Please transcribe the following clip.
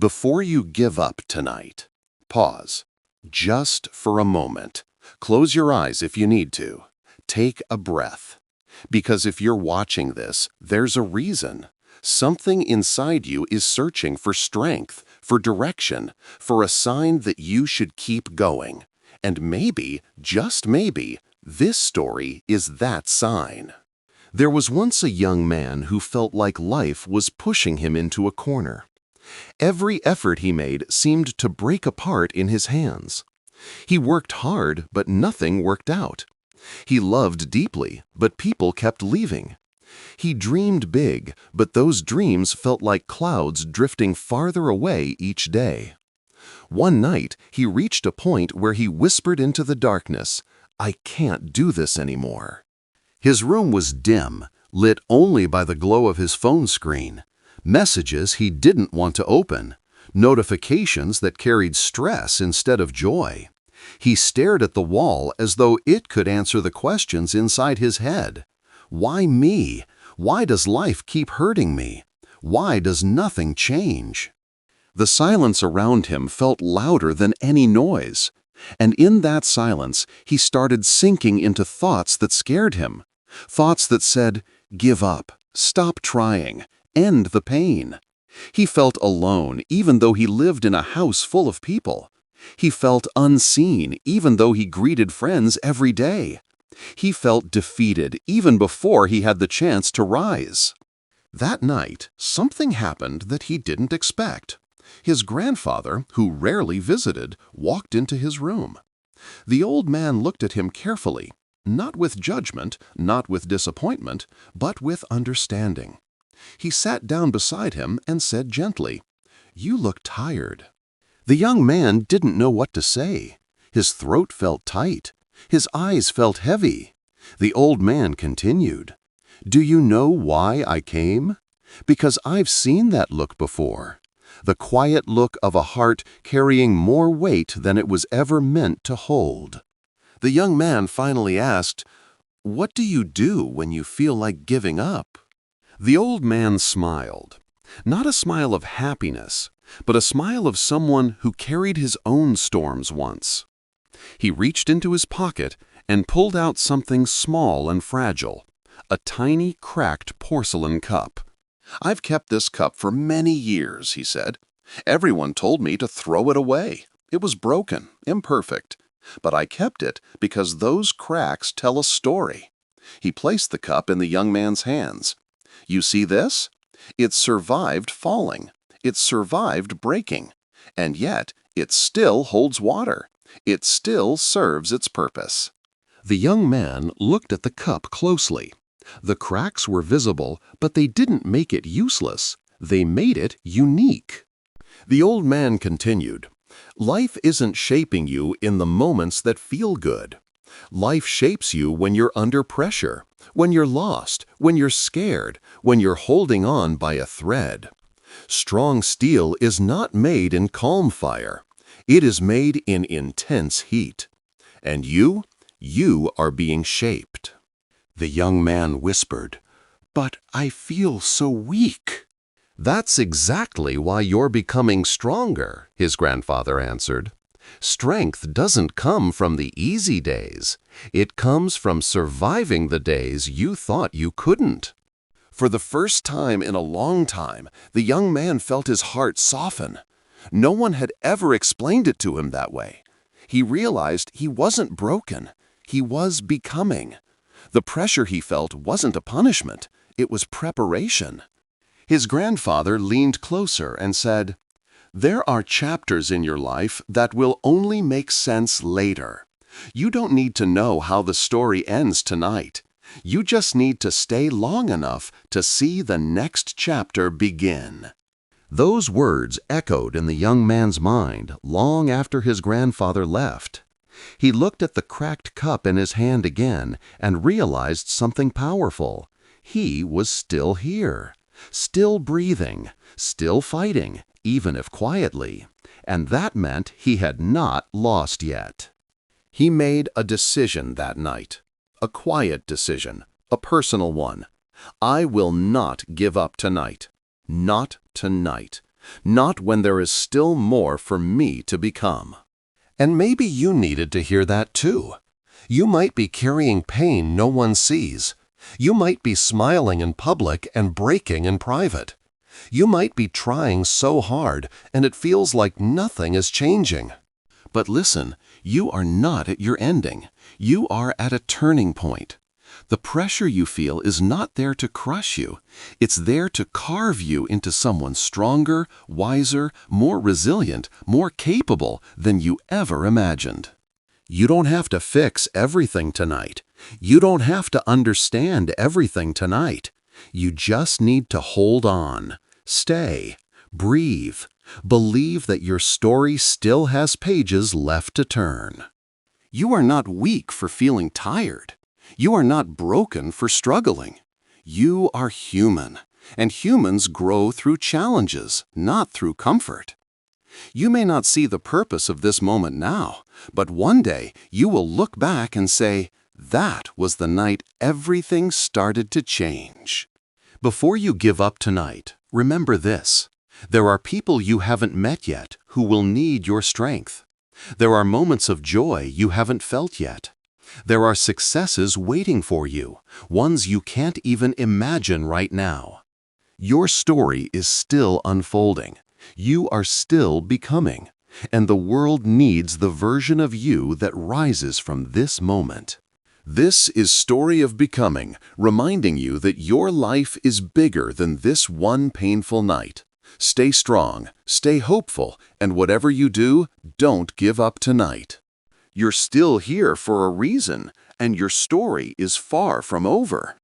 Before you give up tonight, pause. Just for a moment. Close your eyes if you need to. Take a breath. Because if you're watching this, there's a reason. Something inside you is searching for strength, for direction, for a sign that you should keep going. And maybe, just maybe, this story is that sign. There was once a young man who felt like life was pushing him into a corner. Every effort he made seemed to break apart in his hands. He worked hard, but nothing worked out. He loved deeply, but people kept leaving. He dreamed big, but those dreams felt like clouds drifting farther away each day. One night, he reached a point where he whispered into the darkness, "I can't do this anymore." His room was dim, lit only by the glow of his phone screen. Messages he didn't want to open. Notifications that carried stress instead of joy. He stared at the wall as though it could answer the questions inside his head. Why me? Why does life keep hurting me? Why does nothing change? The silence around him felt louder than any noise. And in that silence, he started sinking into thoughts that scared him. Thoughts that said, "Give up, stop trying, end the pain." He felt alone even though he lived in a house full of people. He felt unseen even though he greeted friends every day. He felt defeated even before he had the chance to rise. That night, something happened that he didn't expect. His grandfather, who rarely visited, walked into his room. The old man looked at him carefully, not with judgment, not with disappointment, but with understanding. He sat down beside him and said gently, "You look tired." The young man didn't know what to say. His throat felt tight. His eyes felt heavy. The old man continued, "Do you know why I came? Because I've seen that look before. The quiet look of a heart carrying more weight than it was ever meant to hold." The young man finally asked, "What do you do when you feel like giving up?" The old man smiled. Not a smile of happiness, but a smile of someone who carried his own storms once. He reached into his pocket and pulled out something small and fragile, a tiny cracked porcelain cup. "I've kept this cup for many years," he said. "Everyone told me to throw it away. It was broken, imperfect. But I kept it because those cracks tell a story." He placed the cup in the young man's hands. "You see this? It survived falling. It survived breaking. And yet, it still holds water. It still serves its purpose." The young man looked at the cup closely. The cracks were visible, but they didn't make it useless. They made it unique. The old man continued, "Life isn't shaping you in the moments that feel good. Life shapes you when you're under pressure, when you're lost, when you're scared, when you're holding on by a thread. Strong steel is not made in calm fire. It is made in intense heat. And you are being shaped." The young man whispered, "But I feel so weak." "That's exactly why you're becoming stronger," his grandfather answered. "Strength doesn't come from the easy days. It comes from surviving the days you thought you couldn't." For the first time in a long time, the young man felt his heart soften. No one had ever explained it to him that way. He realized he wasn't broken. He was becoming. The pressure he felt wasn't a punishment. It was preparation. His grandfather leaned closer and said, "There are chapters in your life that will only make sense later. You don't need to know how the story ends tonight. You just need to stay long enough to see the next chapter begin." Those words echoed in the young man's mind long after his grandfather left. He looked at the cracked cup in his hand again and realized something powerful. He was still here, still breathing, still fighting, even if quietly. And that meant he had not lost yet. He made a decision that night. A quiet decision, a personal one. I will not give up tonight. Not tonight. not when there is still more for me to become. And maybe you needed to hear that too. You might be carrying pain no one sees. You might be smiling in public and breaking in private. You might be trying so hard and it feels like nothing is changing. But listen, you are not at your ending. You are at a turning point. The pressure you feel is not there to crush you. It's there to carve you into someone stronger, wiser, more resilient, more capable than you ever imagined. You don't have to fix everything tonight. You don't have to understand everything tonight. You just need to hold on, stay, breathe, believe that your story still has pages left to turn. You are not weak for feeling tired. You are not broken for struggling. You are human, and humans grow through challenges, not through comfort. You may not see the purpose of this moment now, but one day you will look back and say, that was the night everything started to change. Before you give up tonight, remember this. There are people you haven't met yet who will need your strength. There are moments of joy you haven't felt yet. There are successes waiting for you, ones you can't even imagine right now. Your story is still unfolding. You are still becoming, and the world needs the version of you that rises from this moment. This is Story of Becoming, reminding you that your life is bigger than this one painful night. Stay strong, stay hopeful, and whatever you do, don't give up tonight. You're still here for a reason, and your story is far from over.